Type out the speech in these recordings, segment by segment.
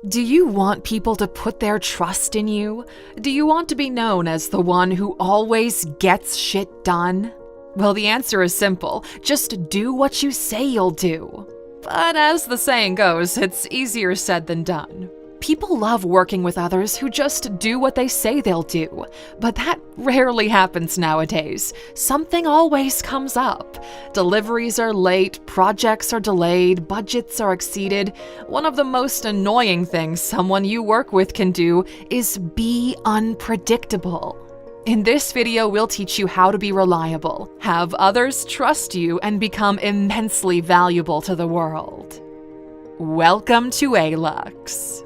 Do you want people to put their trust in you? Do you want to be known as the one who always gets shit done? Well, the answer is simple. Just do what you say you'll do. But as the saying goes, it's easier said than done. People love working with others who just do what they say they'll do, but that rarely happens nowadays. Something always comes up. Deliveries are late, projects are delayed, budgets are exceeded. One of the most annoying things someone you work with can do is be unpredictable. In this video, we'll teach you how to be reliable, have others trust you, and become immensely valuable to the world. Welcome to ALUX.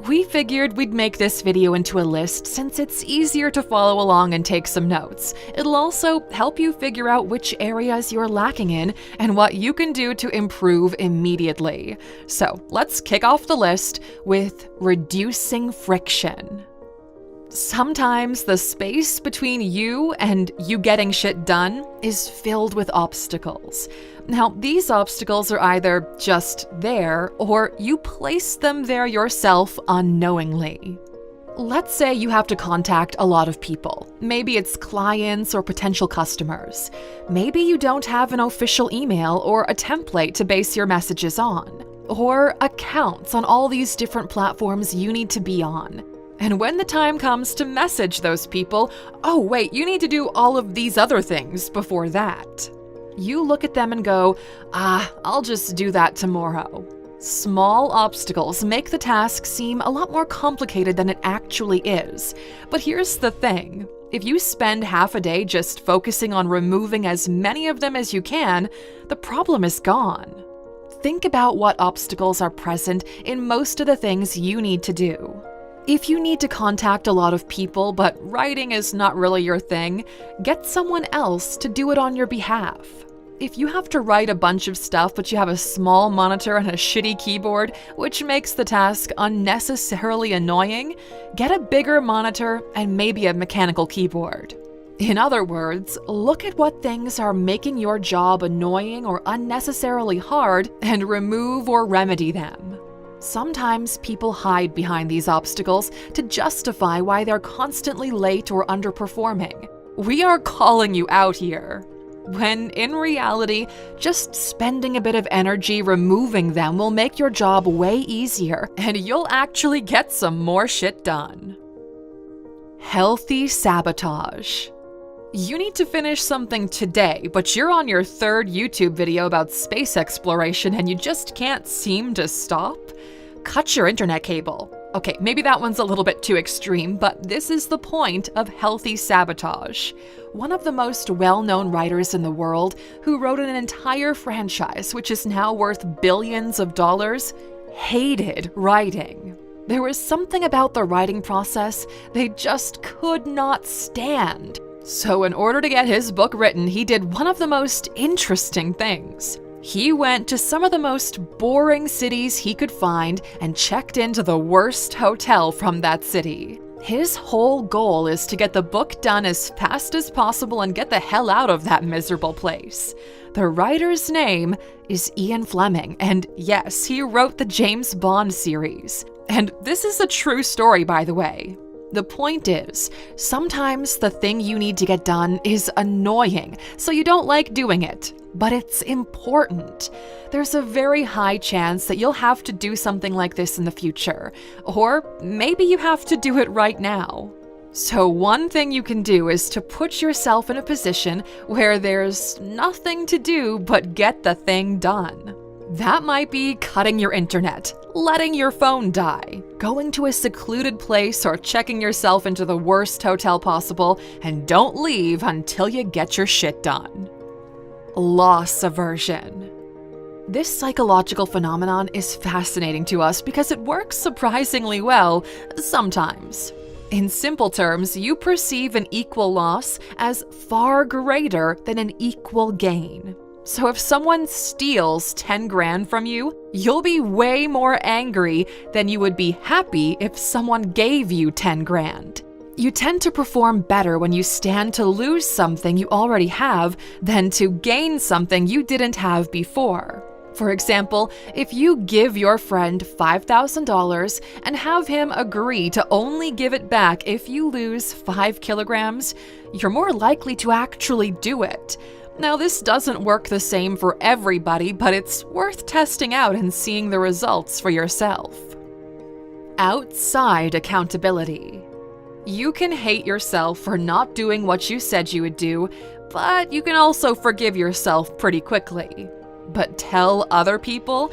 We figured we'd make this video into a list since it's easier to follow along and take some notes. It'll also help you figure out which areas you're lacking in and what you can do to improve immediately. So let's kick off the list with reducing friction. Sometimes the space between you and you getting shit done is filled with obstacles. Now, these obstacles are either just there or you place them there yourself unknowingly. Let's say you have to contact a lot of people. Maybe it's clients or potential customers. Maybe you don't have an official email or a template to base your messages on, or accounts on all these different platforms you need to be on. And when the time comes to message those people, oh wait, you need to do all of these other things before that. You look at them and go, I'll just do that tomorrow. Small obstacles make the task seem a lot more complicated than it actually is. But here's the thing. If you spend half a day just focusing on removing as many of them as you can, the problem is gone. Think about what obstacles are present in most of the things you need to do. If you need to contact a lot of people, but writing is not really your thing, get someone else to do it on your behalf. If you have to write a bunch of stuff but you have a small monitor and a shitty keyboard, which makes the task unnecessarily annoying, get a bigger monitor and maybe a mechanical keyboard. In other words, look at what things are making your job annoying or unnecessarily hard and remove or remedy them. Sometimes people hide behind these obstacles to justify why they're constantly late or underperforming. We are calling you out here. When in reality, just spending a bit of energy removing them will make your job way easier and you'll actually get some more shit done. Healthy sabotage. You need to finish something today, but you're on your third YouTube video about space exploration and you just can't seem to stop? Cut your internet cable. Okay, maybe that one's a little bit too extreme, but this is the point of healthy sabotage. One of the most well-known writers in the world, who wrote an entire franchise which is now worth billions of dollars, hated writing. There was something about the writing process they just could not stand. So in order to get his book written, he did one of the most interesting things. He went to some of the most boring cities he could find and checked into the worst hotel from that city. His whole goal is to get the book done as fast as possible and get the hell out of that miserable place. The writer's name is Ian Fleming, and yes, he wrote the James Bond series. And this is a true story, by the way. The point is, sometimes the thing you need to get done is annoying, so you don't like doing it. But it's important. There's a very high chance that you'll have to do something like this in the future. Or maybe you have to do it right now. So one thing you can do is to put yourself in a position where there's nothing to do but get the thing done. That might be cutting your internet, letting your phone die, going to a secluded place, or checking yourself into the worst hotel possible, and don't leave until you get your shit done. Loss aversion. This psychological phenomenon is fascinating to us because it works surprisingly well sometimes. In simple terms, you perceive an equal loss as far greater than an equal gain. So if someone steals 10 grand from you, you'll be way more angry than you would be happy if someone gave you 10 grand. You tend to perform better when you stand to lose something you already have than to gain something you didn't have before. For example, if you give your friend $5,000 and have him agree to only give it back if you lose 5 kilograms, you're more likely to actually do it. Now, this doesn't work the same for everybody, but it's worth testing out and seeing the results for yourself. Outside accountability. You can hate yourself for not doing what you said you would do, but you can also forgive yourself pretty quickly. But tell other people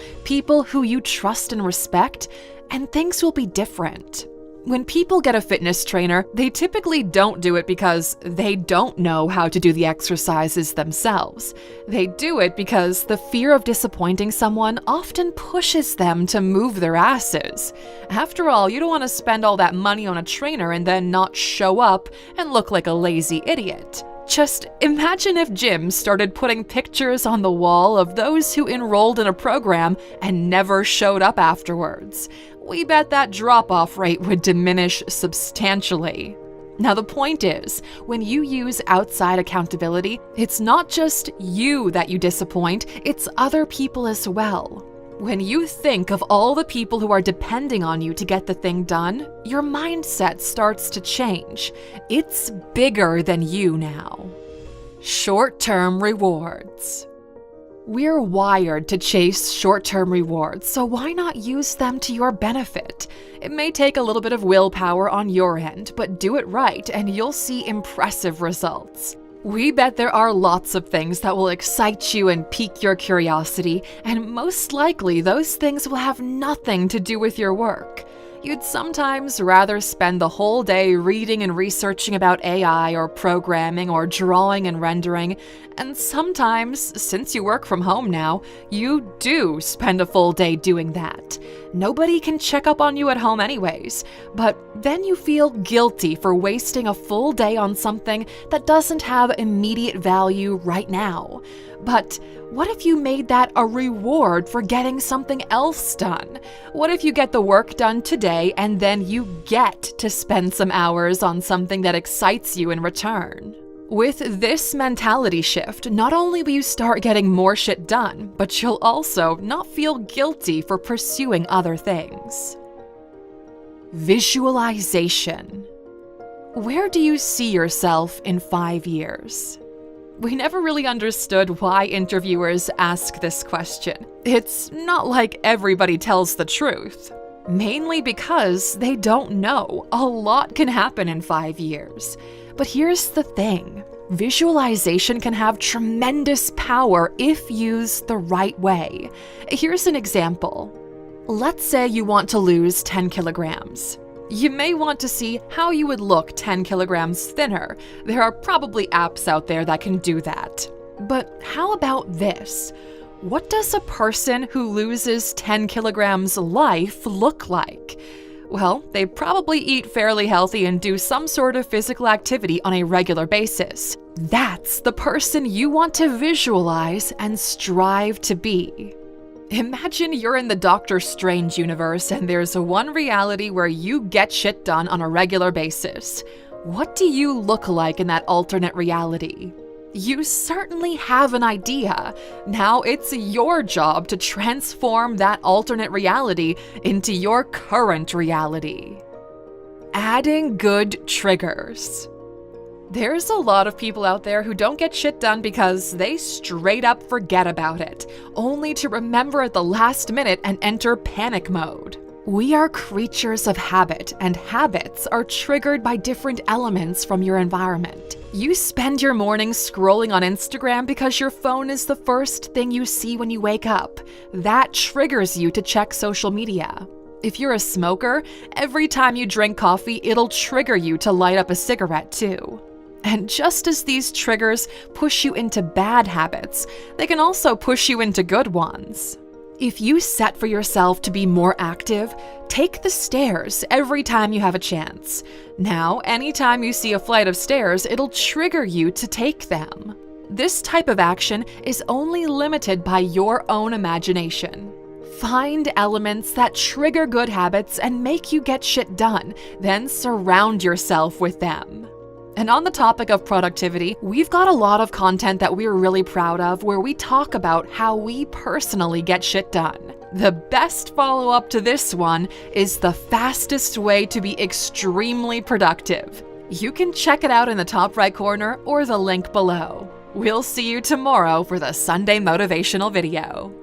who you trust and respect, and things will be different. When people get a fitness trainer, they typically don't do it because they don't know how to do the exercises themselves. They do it because the fear of disappointing someone often pushes them to move their asses. After all, you don't want to spend all that money on a trainer and then not show up and look like a lazy idiot. Just imagine if gyms started putting pictures on the wall of those who enrolled in a program and never showed up afterwards. We bet that drop-off rate would diminish substantially. Now, the point is, when you use outside accountability, it's not just you that you disappoint, it's other people as well. When you think of all the people who are depending on you to get the thing done, your mindset starts to change. It's bigger than you now. Short-term rewards. We're wired to chase short-term rewards, so why not use them to your benefit? It may take a little bit of willpower on your end, but do it right and you'll see impressive results. We bet there are lots of things that will excite you and pique your curiosity, and most likely those things will have nothing to do with your work. You'd sometimes rather spend the whole day reading and researching about AI or programming or drawing and rendering, and sometimes, since you work from home now, you do spend a full day doing that. Nobody can check up on you at home anyways, but then you feel guilty for wasting a full day on something that doesn't have immediate value right now. But what if you made that a reward for getting something else done? What if you get the work done today and then you get to spend some hours on something that excites you in return? With this mentality shift, not only will you start getting more shit done, but you'll also not feel guilty for pursuing other things. Visualization. Where do you see yourself in 5 years? We never really understood why interviewers ask this question. It's not like everybody tells the truth. Mainly because they don't know. A lot can happen in 5 years. But here's the thing. Visualization can have tremendous power if used the right way. Here's an example. Let's say you want to lose 10 kilograms. You may want to see how you would look 10 kilograms thinner. There are probably apps out there that can do that. But how about this? What does a person who loses 10 kilograms life look like? Well, they probably eat fairly healthy and do some sort of physical activity on a regular basis. That's the person you want to visualize and strive to be. Imagine you're in the Doctor Strange universe and there's one reality where you get shit done on a regular basis. What do you look like in that alternate reality? You certainly have an idea. Now it's your job to transform that alternate reality into your current reality. Adding good triggers. There's a lot of people out there who don't get shit done because they straight up forget about it, only to remember at the last minute and enter panic mode. We are creatures of habit, and habits are triggered by different elements from your environment. You spend your morning scrolling on Instagram because your phone is the first thing you see when you wake up. That triggers you to check social media. If you're a smoker, every time you drink coffee, it'll trigger you to light up a cigarette too. And just as these triggers push you into bad habits, they can also push you into good ones. If you set for yourself to be more active, take the stairs every time you have a chance. Now, anytime you see a flight of stairs, it'll trigger you to take them. This type of action is only limited by your own imagination. Find elements that trigger good habits and make you get shit done, then surround yourself with them. And on the topic of productivity, we've got a lot of content that we're really proud of where we talk about how we personally get shit done. The best follow-up to this one is the fastest way to be extremely productive. You can check it out in the top right corner or the link below. We'll see you tomorrow for the Sunday motivational video.